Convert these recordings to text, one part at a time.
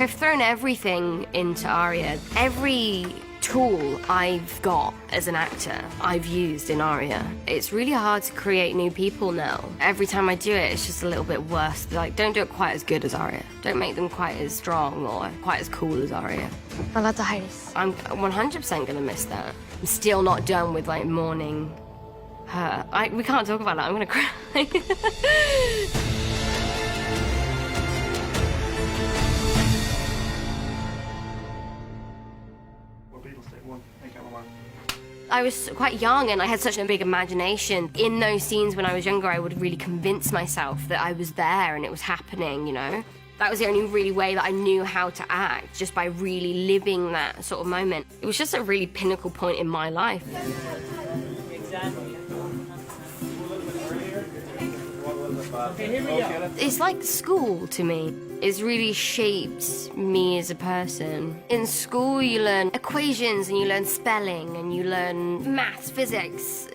I've thrown everything into Arya. Every tool I've got as an actor, I've used in Arya. It's really hard to create new people now. Every time I do it, it's just a little bit worse. Like, don't do it quite as good as Arya. Don't make them quite as strong or quite as cool as Arya. I'm 100% gonna miss that. I'm still not done with, like, mourning her. We can't talk about that, I'm gonna cry. I was quite young and I had such a big imagination. In those scenes when I was younger, I would really convince myself that I was there and it was happening, you know? That was the only really way that I knew how to act, just by really living that sort of moment. It was just a really pinnacle point in my life. It's like school to me. It's really shaped me as a person. In school, you learn equations and you learn spelling and you learn maths, physics.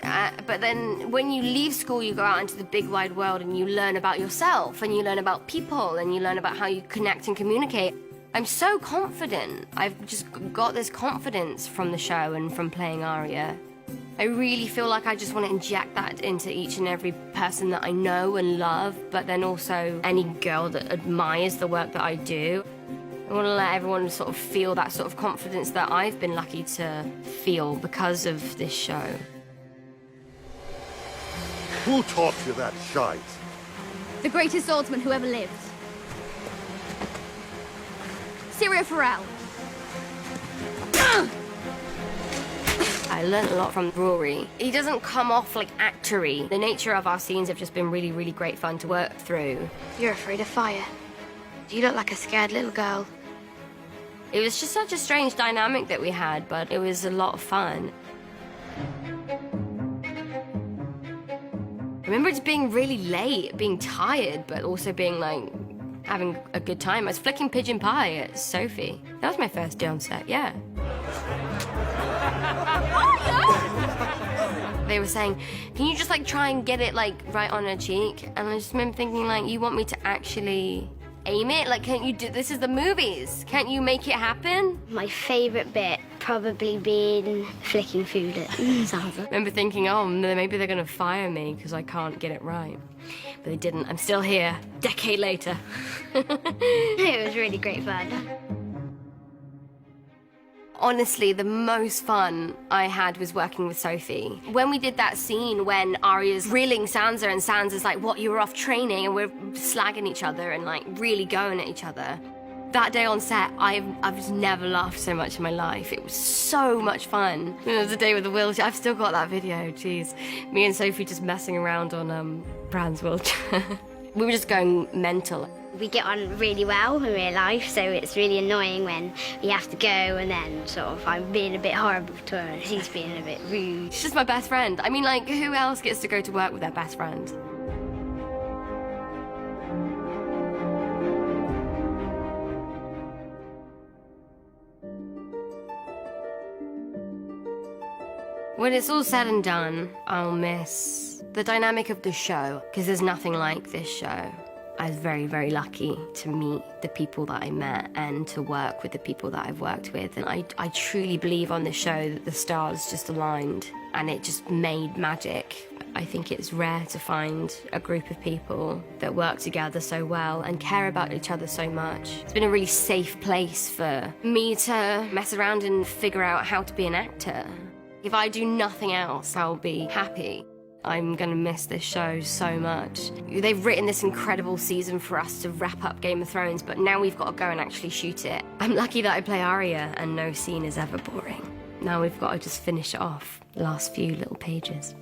But then when you leave school, you go out into the big wide world and you learn about yourself and you learn about people and you learn about how you connect and communicate. I'm so confident. I've just got this confidence from the show and from playing Arya. I really feel like I just want to inject that into each and every person that I know and love, but then also any girl that admires the work that I do. I want to let everyone sort of feel that sort of confidence that I've been lucky to feel because of this show. Who taught you that shite? The greatest swordsman who ever lived. Syria Farrell. I learned a lot from Rory. He doesn't come off like actory. The nature of our scenes have just been really, really great fun to work through. You're afraid of fire. You look like a scared little girl. It was just such a strange dynamic that we had, but it was a lot of fun. I remember just being really late, being tired, but also being like, having a good time. I was flicking pigeon pie at Sophie. That was my first day on set, yeah. They were saying, can you just like try and get it like right on her cheek? And I just remember thinking like, you want me to actually aim it? Like, can't you do, this is the movies. Can't you make it happen? My favourite bit probably being flicking food at Zaza. I remember thinking, oh, maybe they're gonna fire me because I can't get it right. But they didn't. I'm still here, decade later. It was really great fun. Honestly, the most fun I had was working with Sophie. When we did that scene when Arya's reeling Sansa and Sansa's like, what, you were off training, and we're slagging each other and like really going at each other. That day on set, I've just never laughed so much in my life. It was so much fun. It was the day with the wheelchair. I've still got that video, jeez. Me and Sophie just messing around on Bran's wheelchair. We were just going mental. We get on really well in real life, so it's really annoying when we have to go and then sort of I'm being a bit horrible to her and she's being a bit rude. She's just my best friend. I mean, like, who else gets to go to work with their best friend? When it's all said and done, I'll miss the dynamic of the show, because there's nothing like this show. I was very, very lucky to meet the people that I met and to work with the people that I've worked with. And I truly believe on this show that the stars just aligned and it just made magic. I think it's rare to find a group of people that work together so well and care about each other so much. It's been a really safe place for me to mess around and figure out how to be an actor. If I do nothing else, I'll be happy. I'm gonna miss this show so much. They've written this incredible season for us to wrap up Game of Thrones, but now we've got to go and actually shoot it. I'm lucky that I play Arya and no scene is ever boring. Now we've got to just finish it off, the last few little pages.